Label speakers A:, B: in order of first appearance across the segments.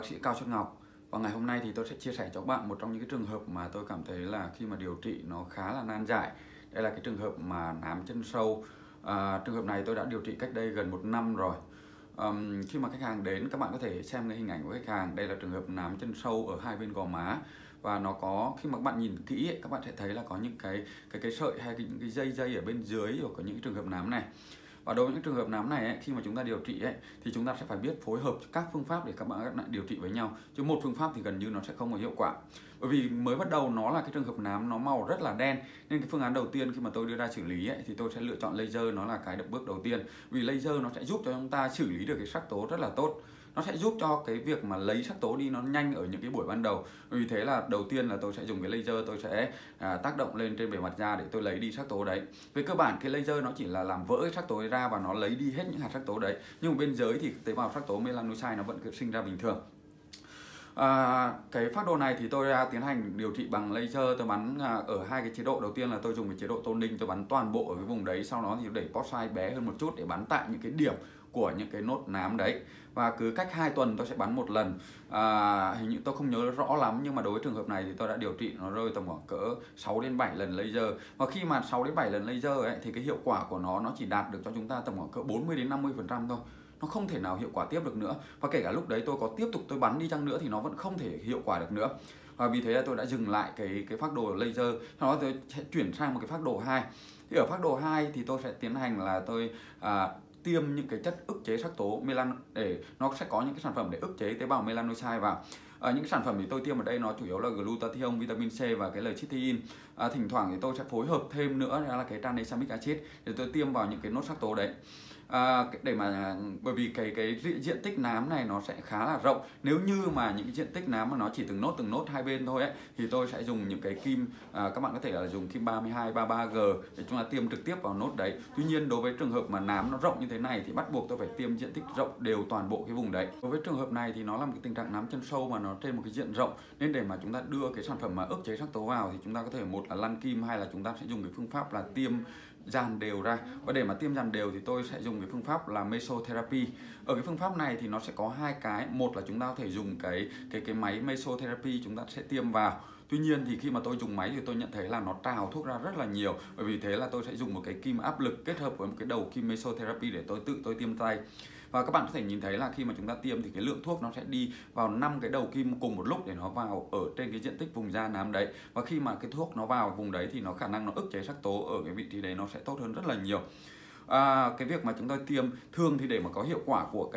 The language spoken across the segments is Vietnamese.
A: bác sĩ Cao Xuân Ngọc. Và ngày hôm nay thì tôi sẽ chia sẻ cho các bạn một trong những cái trường hợp mà tôi cảm thấy là khi mà điều trị nó khá là nan giải. Đây là cái trường hợp mà nám chân sâu. Trường hợp này tôi đã điều trị cách đây gần 1 năm rồi. Khi mà khách hàng đến, các bạn có thể xem cái hình ảnh của khách hàng. Đây là trường hợp nám chân sâu ở hai bên gò má. Và nó có, khi mà các bạn nhìn kỹ ấy, các bạn sẽ thấy là có những cái sợi hay những cái dây ở bên dưới của những cái trường hợp nám này. Và đối với những trường hợp nám này ấy, khi mà chúng ta điều trị ấy, thì chúng ta sẽ phải biết phối hợp các phương pháp để các bạn điều trị với nhau. Chứ một phương pháp thì gần như nó sẽ không có hiệu quả. Bởi vì mới bắt đầu nó là cái trường hợp nám nó màu rất là đen. Nên cái phương án đầu tiên khi mà tôi đưa ra xử lý ấy, thì tôi sẽ lựa chọn laser, nó là cái bước đầu tiên. Vì laser nó sẽ giúp cho chúng ta xử lý được cái sắc tố rất là tốt. Nó sẽ giúp cho cái việc mà lấy sắc tố đi nó nhanh ở những cái buổi ban đầu. Vì thế là đầu tiên là tôi sẽ dùng cái laser, tôi sẽ tác động lên trên bề mặt da để tôi lấy đi sắc tố đấy. Về cơ bản cái laser nó chỉ là làm vỡ cái sắc tố ra và nó lấy đi hết những hạt sắc tố đấy. Nhưng mà bên dưới thì tế bào sắc tố melanocyte nó vẫn cứ sinh ra bình thường. Cái phác đồ này thì tôi tiến hành điều trị bằng laser. Tôi bắn ở hai cái chế độ. Đầu tiên là tôi dùng cái chế độ toning, tôi bắn toàn bộ ở cái vùng đấy. Sau đó thì để port size bé hơn một chút để bắn tại những cái điểm của những cái nốt nám đấy. Và cứ cách 2 tuần tôi sẽ bắn một lần. Hình như tôi không nhớ rõ lắm, nhưng mà đối với trường hợp này thì tôi đã điều trị nó rơi tầm khoảng cỡ 6 đến 7 lần laser. Và khi mà 6 đến 7 lần laser ấy, thì cái hiệu quả của nó chỉ đạt được cho chúng ta tầm khoảng cỡ 40 đến 50% thôi. Nó không thể nào hiệu quả tiếp được nữa. Và kể cả lúc đấy tôi có tiếp tục tôi bắn đi chăng nữa thì nó vẫn không thể hiệu quả được nữa. Và vì thế là tôi đã dừng lại cái phác đồ laser. Sau đó tôi sẽ chuyển sang một cái phác đồ 2. Thì ở phác đồ 2 thì tôi sẽ tiến hành là tôi tiêm những cái chất ức chế sắc tố melan, để nó sẽ có những cái sản phẩm để ức chế tế bào melanocyte vào. Những cái sản phẩm thì tôi tiêm ở đây nó chủ yếu là glutathione, vitamin C và cái L-cysteine. Thỉnh thoảng thì tôi sẽ phối hợp thêm nữa là cái tranexamic acid để tôi tiêm vào những cái nốt sắc tố đấy. Để mà bởi vì cái diện tích nám này nó sẽ khá là rộng. Nếu như mà những cái diện tích nám mà nó chỉ từng nốt hai bên thôi ấy, thì tôi sẽ dùng những cái kim, các bạn có thể là dùng kim 32, 33G để chúng ta tiêm trực tiếp vào nốt đấy. Tuy nhiên đối với trường hợp mà nám nó rộng như thế này thì bắt buộc tôi phải tiêm diện tích rộng đều toàn bộ cái vùng đấy. Đối với trường hợp này thì nó là một cái tình trạng nám chân sâu mà nó trên một cái diện rộng, nên để mà chúng ta đưa cái sản phẩm mà ức chế sắc tố vào thì chúng ta có thể một là lăn kim, hay là chúng ta sẽ dùng cái phương pháp là tiêm dàn đều ra. Và để mà tiêm dàn đều thì tôi sẽ dùng cái phương pháp là mesotherapy. Ở cái phương pháp này thì nó sẽ có hai cái. Một là chúng ta có thể dùng cái máy mesotherapy, chúng ta sẽ tiêm vào. Tuy nhiên thì khi mà tôi dùng máy thì tôi nhận thấy là nó trào thuốc ra rất là nhiều. Bởi vì thế là tôi sẽ dùng một cái kim áp lực kết hợp với một cái đầu kim mesotherapy để tôi tiêm tay. Và các bạn có thể nhìn thấy là khi mà chúng ta tiêm thì cái lượng thuốc nó sẽ đi vào 5 cái đầu kim cùng một lúc để nó vào ở trên cái diện tích vùng da nám đấy. Và khi mà cái thuốc nó vào vùng đấy thì nó khả năng nó ức chế sắc tố ở cái vị trí đấy nó sẽ tốt hơn rất là nhiều. Cái việc mà chúng ta tiêm thường thì để mà có hiệu quả của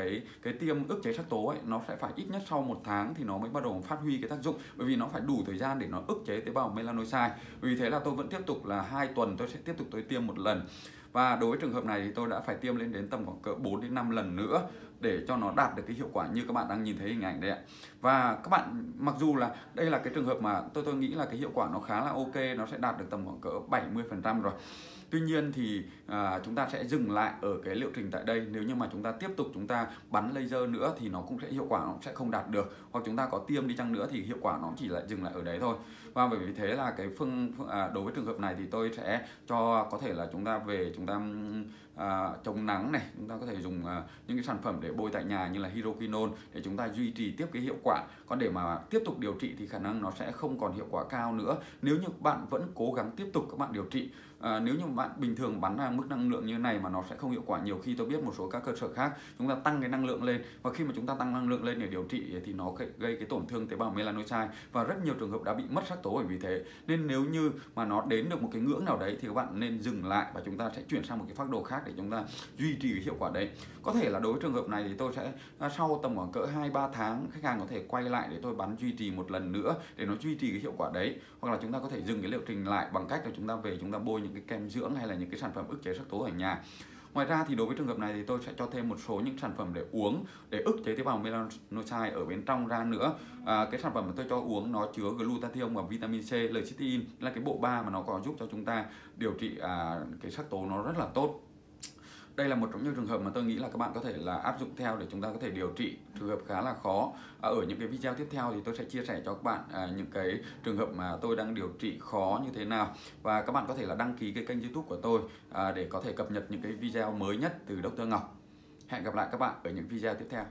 A: cái tiêm ức chế sắc tố ấy, nó sẽ phải ít nhất sau 1 tháng thì nó mới bắt đầu phát huy cái tác dụng, bởi vì nó phải đủ thời gian để nó ức chế tế bào melanocyte. Vì thế là tôi vẫn tiếp tục là 2 tuần tôi sẽ tiếp tục tôi tiêm một lần. Và đối với trường hợp này thì tôi đã phải tiêm lên đến tầm khoảng cỡ 4 đến 5 lần nữa để cho nó đạt được cái hiệu quả như các bạn đang nhìn thấy hình ảnh đây ạ. Và các bạn, mặc dù là đây là cái trường hợp mà tôi nghĩ là cái hiệu quả nó khá là ok, nó sẽ đạt được tầm khoảng cỡ 70% rồi. Tuy nhiên thì chúng ta sẽ dừng lại ở cái liệu trình tại đây. Nếu như mà chúng ta tiếp tục chúng ta bắn laser nữa thì nó cũng sẽ hiệu quả nó sẽ không đạt được. Hoặc chúng ta có tiêm đi chăng nữa thì hiệu quả nó chỉ lại dừng lại ở đấy thôi. Và bởi vì thế là cái đối với trường hợp này thì tôi sẽ cho có thể là chúng ta về chúng ta chống nắng này, chúng ta có thể dùng những cái sản phẩm để bôi tại nhà như là hydroquinone để chúng ta duy trì tiếp cái hiệu quả. Còn để mà tiếp tục điều trị thì khả năng nó sẽ không còn hiệu quả cao nữa nếu như bạn vẫn cố gắng tiếp tục các bạn điều trị. Nếu như bạn bình thường bắn ra mức năng lượng như thế này mà nó sẽ không hiệu quả, nhiều khi tôi biết một số các cơ sở khác chúng ta tăng cái năng lượng lên, và khi mà chúng ta tăng năng lượng lên để điều trị thì nó gây cái tổn thương tế bào melanocyte, và rất nhiều trường hợp đã bị mất sắc tố bởi vì thế. Nên nếu như mà nó đến được một cái ngưỡng nào đấy thì các bạn nên dừng lại và chúng ta sẽ chuyển sang một cái phác đồ khác để chúng ta duy trì cái hiệu quả đấy. Có thể là đối với trường hợp này thì tôi sẽ sau tầm khoảng cỡ 2-3 tháng khách hàng có thể quay lại để tôi bắn duy trì một lần nữa để nó duy trì cái hiệu quả đấy. Hoặc là chúng ta có thể dừng cái liệu trình lại bằng cách là chúng ta về chúng ta bôi những cái kem dưỡng hay là những cái sản phẩm ức chế sắc tố ở nhà. Ngoài ra thì đối với trường hợp này thì tôi sẽ cho thêm một số những sản phẩm để uống để ức chế tế bào melanocyte ở bên trong ra nữa. Cái sản phẩm mà tôi cho uống nó chứa glutathione và vitamin C, L-cysteine, là cái bộ ba mà nó có giúp cho chúng ta điều trị cái sắc tố nó rất là tốt. Đây là một trong những trường hợp mà tôi nghĩ là các bạn có thể là áp dụng theo để chúng ta có thể điều trị trường hợp khá là khó. Ở những cái video tiếp theo thì tôi sẽ chia sẻ cho các bạn những cái trường hợp mà tôi đang điều trị khó như thế nào. Và các bạn có thể là đăng ký cái kênh YouTube của tôi để có thể cập nhật những cái video mới nhất từ Dr. Ngọc. Hẹn gặp lại các bạn ở những video tiếp theo.